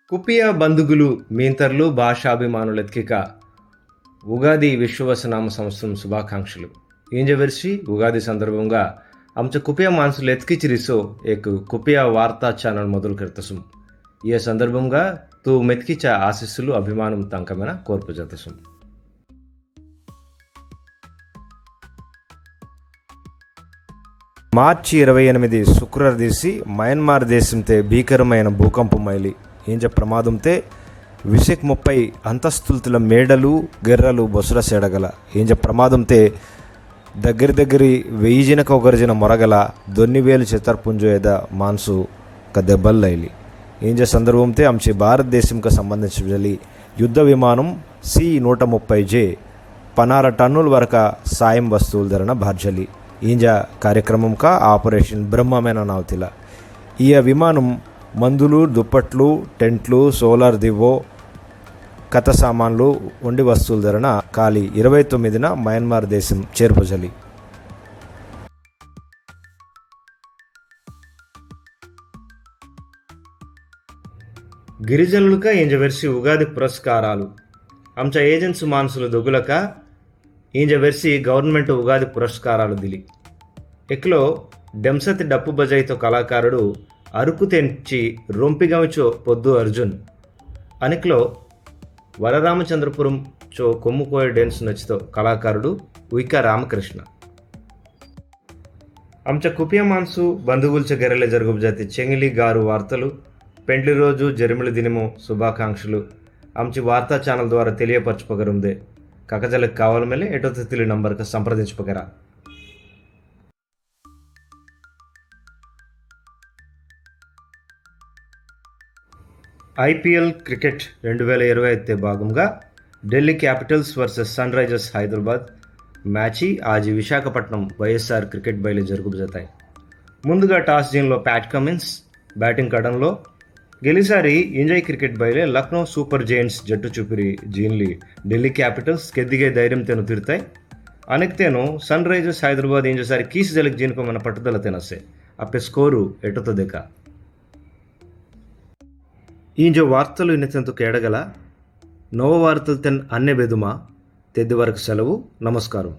ಕುಪಿಯ ಬಂಧುಗುಲು ಮೀಂತರ್ಲು ಭಾಷಾಭಿಮಾನುಲೆತ್ಕಿಕ ఉగాది విశ్వవసనామ సంవత్సరం శుభాకాంక్షలు. ఏంజెవర్సి ఉగాది సందర్భంగా आमच्या कुपिया माणसं लेतकीचिरिसो एक कुपिया वार्ता ఛానల్ మొదలు కర్తసుం. ఈ సందర్భంగా తూ మెత్కిచ ఆశీస్సులు అభిమానం తంకమైన కోర్పు జతసుం. మార్చి 28 శుక్రవారం తీసి మయన్మార్ దేశంతే భీకరమైన భూకంపం మైలి ఏంజ ప్రమాదంతే విషక్ 30 అంతస్తుల మేడలు గెర్రలు బొసర సేడగల ఏంజ ప్రమాదంతే దగ్గరి 1000 జనక ఒకరిజన మొరగల దొన్నివేలు చిత్తర్పుంజోయద మాన్సు క దెబ్బల్లైలి ఏంజ సందర్భంతే ఆమె భారతదేశంకు సంబంధించిన యుద్ధ విమానం C-130J 16 టన్నుల వరకు సాయం వస్తువుల ధరణ భార్జలి ఏంజ కార్యక్రమం కా ఆపరేషన్ బ్రహ్మమైన నావతిల ఈ విమానం మందులు దుప్పట్లు టెంట్లు సోలార్ దివ్వో కథ సామాన్లు వండి వస్తువుల ధరణ కాలి 29న మయన్మార్ దేశం చేర్పజలి. గిరిజనులక ఇంజవెర్సి ఉగాది పురస్కారాలు ఆमच्या ఏజెన్సీ మాన్సులు దొగులక ఇంజవెర్సి గవర్నమెంట్ ఉగాది పురస్కారాలు దిలి ఎక్లో డెంసతి డప్పు బజాయితో కళాకారుడు అరుకు తెంచి రొంపిగమిచో పొద్దు అర్జున్ అనిక్లో వరరామచంద్రపురం చో కొమ్ముకోయ డ్యాన్స్ నచ్చితో కళాకారుడు ఉయిక రామకృష్ణ आमच्या కుపియా మాన్సు బంధువులచ గెరలే జరుగుబ జాతి చెంగిలి గారు వార్తలు పెండ్లి రోజు జరిమిలి దినము శుభాకాంక్షలు ఆमची వార్తా ఛానల్ ద్వారా తెలియపరచుపగరుందే కకజలకు కావాల ಮೇಲೆ ఎటొత్తిలి నంబర్కు సంప్రదించుపగరా. ఐపీఎల్ క్రికెట్ 2025 భాగంగా Delhi Capitals versus Sun Risers Hyderabad match ఆజీ విశాఖపట్నం వైఎస్ఆర్ క్రికెట్ బయలు జరుగుబోతాయి. ముందుగా టాస్ జీన్లో ప్యాట్ కమిన్స్ బ్యాటింగ్ కడంలో గెలిసారి ఎంజాయ్ క్రికెట్ బయలే లక్నో సూపర్ జైంట్స్ జట్టు చూపిరి జీన్ಲಿ ఢిల్లీ క్యాపిటల్స్ ಗೆದ್ದಿಗೆ ಧೈರ್ಯಂತೇನು ತಿರ್ತಾಯಿ ಅನಕ್ತೇನು ಸನ್ ರೈಸರ್ಸ್ ಹೈದರಾಬಾದ್ ಇಂಜಸಾರಿ ಕೀಸ್ ಜಲಕ್ ಜೀನ್ಕೊಮ್ಮನ ಪಟ್ಟದಲ್ಲ ತೆನಸೆ ಅಪ್ಪೆ ಸ್ಕೋರು ಎಟುತ್ತದೇಕ ಇಂಜ ವಾರ್ತೆలు ಇನ್ನೆಂತೂ ಕೇಳಗಲ ನವ ವಾರ್ತೆలు ತೆನ್ ಅನ್ನೆ ಬೆದುಮ ತೆದ್ದಿ ವరకు సెలవు. నమస్కారం.